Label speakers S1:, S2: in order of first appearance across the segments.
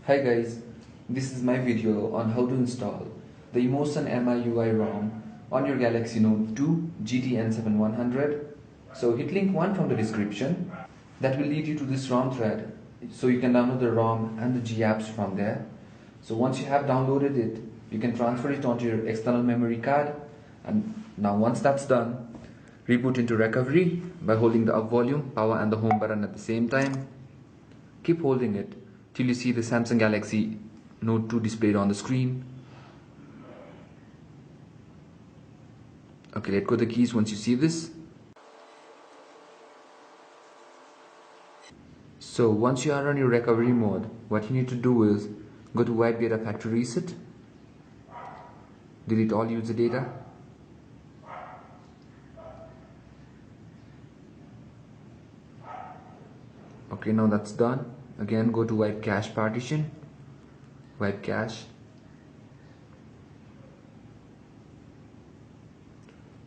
S1: Hi guys, this is my video on how to install the EmotionMIUI ROM on your Galaxy Note 2 GT N7 So hit link 1 from the description. That will lead you to this ROM thread, so you can download the ROM and the G apps from there. So once you have downloaded it, you can transfer it onto your external memory card, and now once that's done, reboot into recovery by holding the up volume, power and the home button at the same time. Keep holding it till you see the Samsung Galaxy Note 2 displayed on the screen. Okay, let go the keys once you see this. So once you are on your recovery mode, what you need to do is go to Wipe Data Factory Reset, delete all user data, okay, now that's done. Again, go to Wipe Cache Partition, Wipe Cache.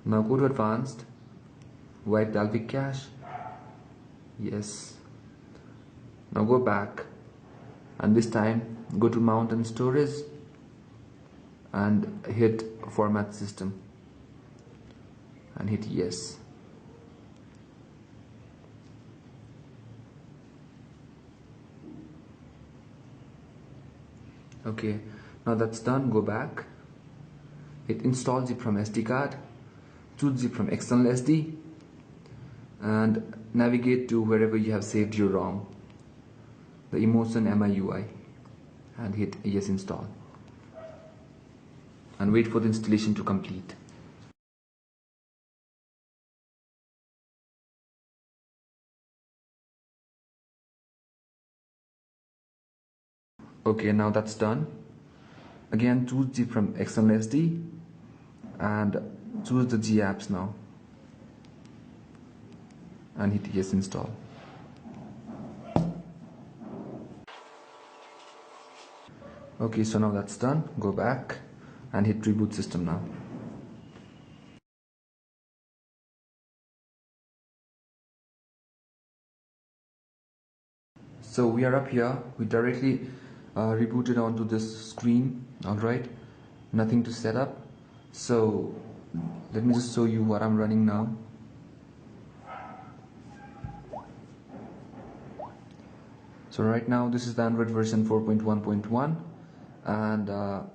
S1: Now go to Advanced, Wipe Dalvik Cache. Yes. Now go back, and this time go to Mount and Storage and hit Format System and hit Yes. Okay, now that's done. Go back, hit Install zip from SD card, choose zip from external SD, and navigate to wherever you have saved your ROM, the EmotionMIUI, and hit Yes Install, and wait for the installation to complete. Okay, now that's done. Again, choose zip from external SD and choose the G apps now and hit Yes Install. Okay, so now that's done. Go back and hit Reboot System now. So we are up here. We directly rebooted onto this screen. Alright, nothing to set up. So let me just show you what I'm running now. So right now this is the Android version 4.1.1, and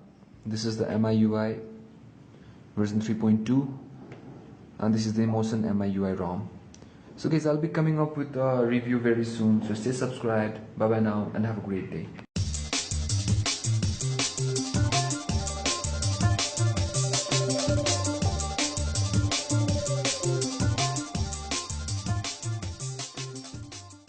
S1: this is the MIUI version 3.2, and this is the EmotionMIUI ROM. So guys, I'll be coming up with a review very soon, so stay subscribed. Bye bye now and have a great day.